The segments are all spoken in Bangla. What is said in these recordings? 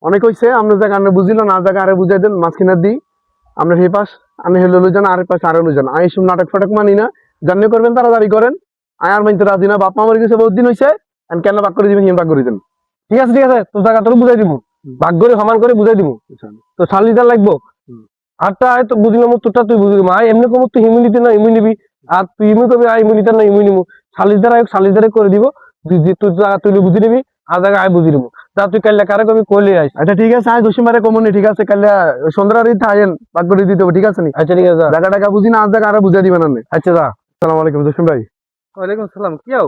অনেক হইছে আমরা জায়গা আনে বুঝিল না জায়গা আরে বুঝাই দেন মাছ কিনা দিই আমরা সেই পাশ আমি হেলো লই যান আরেক পাশ আরে লই যান আই সব নাটক ফাটক মানি না জানি করবেন তাড়াতাড়ি করেন আয় আর মাইতে রাজি না বাপ মা মরে গেছে বহুত দিন হইছে এন্ড কেন ভাগ করে দিবেন হিম ভাগ করে দেন। ঠিক আছে তোর জায়গা তোর বুঝাই দিব, ভাগ করে সমান করে বুঝাই দিব। তো 7 লিটার লাগবো, আটটা তো বুঝলাম তোরটা তুই বুঝলি মা এমনি কম তুই হিমিলিটি না ইমিউ নিবি, আর তুই ইমিউ করবি আর ইমিউনিটার না ইমিউ নিবো। 7 লিটার 7 লিটারে করে দিব, তুই জায়গা তুই বুঝে নিবি আর জায়গা আয় বুঝে নিবো। তা তুই কাল্লা কারে কবি কইলে আইস। আচ্ছা ঠিক আছে আয় দশমিবারে কমনি ঠিক আছে কাল্লা সন্ধ্যার আইন ভাগ করে দিতে হবে ঠিক আছে নি। আচ্ছা ঠিক আছে জায়গা টাকা বুঝি না আর জায়গা আরে বুঝাই দিবেন আপনি। আচ্ছা যা। আসসালামু আলাইকুম জসিম ভাই। ওয়ালাইকুম সালাম, কি আও?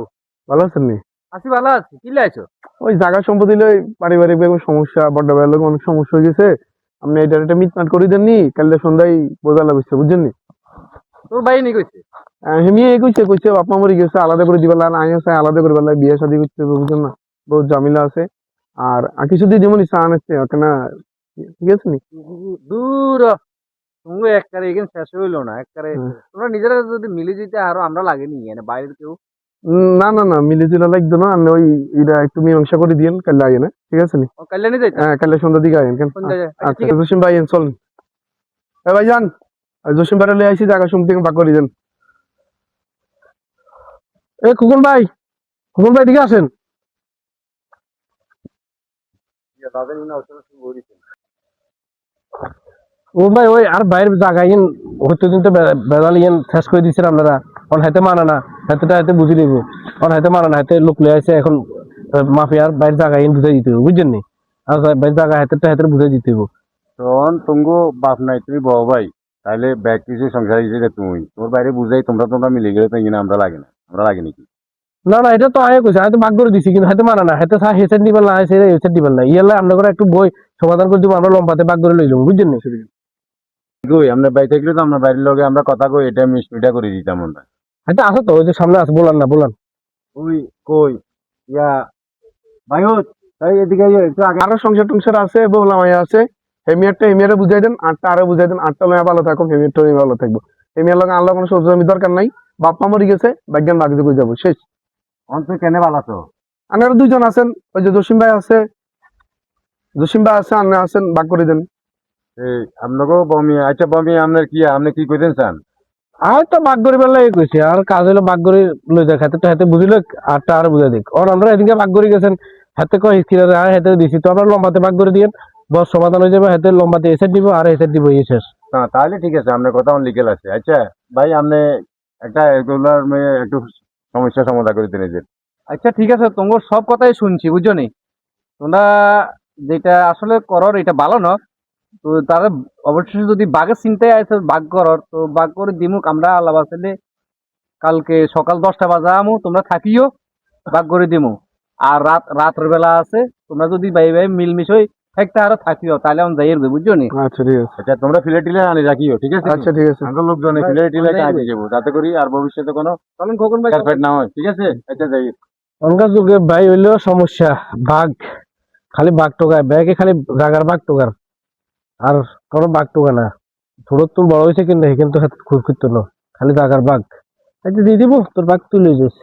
ভালো আছেন নি? আছি, ভালো আছি। কি লাইছো? ওই জায়গা সম্পত্তি লই পারিবারিক বেগম সমস্যা বড় ভাইয়ের লোক অনেক সমস্যা হয়ে গেছে আপনি এটা একটা মিটমাট করে দেননি কালকে সন্ধ্যায় বইবেলা বুঝছে বুঝছেন নি। তোর ভাই নি কইছে? হেমিয়ে কইছে কইছে বাপ মা মরে গেছে আলাদা করে দিবেলা না আইও চাই আলাদা করে বেলা বিয়ে শাদী করতে হবে বুঝছেন না বহুত ঝামেলা আছে আর কিছু দিয়ে দিমনি চা আনছে কেনা ঠিক আছে নি। দূর তুমি একবারে এখানে শেষ হইলো না একবারে। তোমরা নিজেরা যদি মিলে যেতে আরো আমরা লাগেনি এনে বাইরের কেউ। না না না মিলে জিলা লাগতো না আপনি ওই এটা একটু মীমাংসা করে দিয়েন কাল আইয়ে না ঠিক আছে নি। ও কল্যাণী যাইতে? হ্যাঁ কাল সন্ধ্যার দিকে আইন কেন। আচ্ছা জসিম ভাই চলেন এ ভাই যান জসিম ভাই লই আইছি জায়গা সম্পত্তি ভাগ করে দেন। এ খুকুন ভাই দিকে আসেন। ও ভাই ওই আর বাইরের জায়গায় হয়তো দিন তো বেড়াল শেষ করে দিচ্ছেন আপনারা, অন হাতে মানা না হাতেটা হাতে বুঝে নিব, অন হাতে মানা না হাতে লোক লে আছে এখন মাফিয়ার বাইরের জায়গায় বুঝাই দিতে হবে বুঝছেন নি। আর বাইরের জায়গায় হাতে বুঝাই দিতে হবে। তখন তুমগো বাপ নাই তুমি বউ ভাই তাহলে ব্যাগ কিছু সংসার হিসেবে তুমি তোর বাইরে বুঝাই তোমরা মিলে গেলে তো কিনা আমরা লাগে না আমরা লাগে নাকি। না না এটা তো আয় কইছে আমি তো ভাগ করে দিছি কিন্তু হাতে মানা না হাতে হেসেট নিবেন না হেসেট দিবেন না ইয়ালে আমরা করে একটু বই সমাধান করে দিব আমরা লম্বাতে ভাগ করে লইলাম বুঝছেন নি। কই আমরা বাড়ি থাকলে তো আমরা বাড়ির লগে আমরা কথা কই এটা মিষ্টিটা করে দিতাম আমরা। হাতে আসো তো ওই যে সামনে আছে বলান না বলান। ওই কই ইয়া ভাই তাই এদিকে একটু আগে আরো সংসার টংসার আছে বললাম আছে হেমিয়ারে বুঝাই দেন আটটা আরো বুঝাই দেন আটটা লয়া ভালো থাকো হেমিয়ারটা ভালো থাকবো হেমিয়ার লগে আল্লাহ কোনো সহ্য দরকার নাই বাপ মা মরে গেছে বাগ্যান বাগিতে কই যাবো শেষ। অন্ত কেনে ভালো আছো? আপনারা দুইজন আছেন ওই যে জসিম ভাই আছে আপনি আছেন ভাগ করে দেন। এই আপনাকেও বমি আচ্ছা বমি আপনার কি আপনি কি কইতেন চান? আর তো ভাগ করে বেলা কইছে আর কাজ হলো ভাগ করে লই দেখ হাতে তো হাতে বুঝিল আটটা আর বুঝাই দেখ আর আমরা এদিকে ভাগ করে গেছেন হাতে কয় স্থির আর হাতে দিছি তো আমরা লম্বাতে ভাগ করে দিয়েন বস সমাধান হয়ে যাবে হাতে লম্বাতে এসে দিব আর এসে দিব এই শেষ। হ্যাঁ তাহলে ঠিক আছে আপনার কথা লিখেল আছে। আচ্ছা ভাই আপনি একটা রেগুলার একটু সমস্যা সমাধান করে দিন যে। আচ্ছা ঠিক আছে, তোমার সব কথাই শুনছি বুঝছো নি। তোমরা যেটা আসলে করর এটা ভালো না, তো তারা অবশ্যই যদি বাঘের চিন্তায় আছে বাঘ করর তো বাঘ করে দিমুক আমরা আল্লাহ বাঁচালে কালকে সকাল 10টা বাজে আমু তোমরা থাকিও বাঘ করে দিমু। আর রাতের বেলা আছে তোমরা যদি ভাই মিলমিশ হই একটা আরো থাকিও তাহলে আমি যাই বুঝছো নি। আচ্ছা ঠিক আছে আচ্ছা তোমরা ফিলে টিলে আনি রাখিও ঠিক আছে। আচ্ছা ঠিক আছে আঙ্গুল লোকজনে ফিলে টিলে কাজে যাবো যাতে করি আর ভবিষ্যতে কোনো চলেন খোকন ভাই। কারফেট না হয় ঠিক আছে। আচ্ছা যাই অনকার যুগে ভাই হইলো সমস্যা বাঘ খালি বাঘ টোকায় ব্যাগে খালি জাগার বাঘ টোকার আর কোনো বাঘ টোকা না ছোট তোর বড় হয়েছে কিন্তু কিন্তু খুব করতো না খালি জাগার বাঘ। আচ্ছা দিয়ে দিব তোর বাঘ তুলে যাস।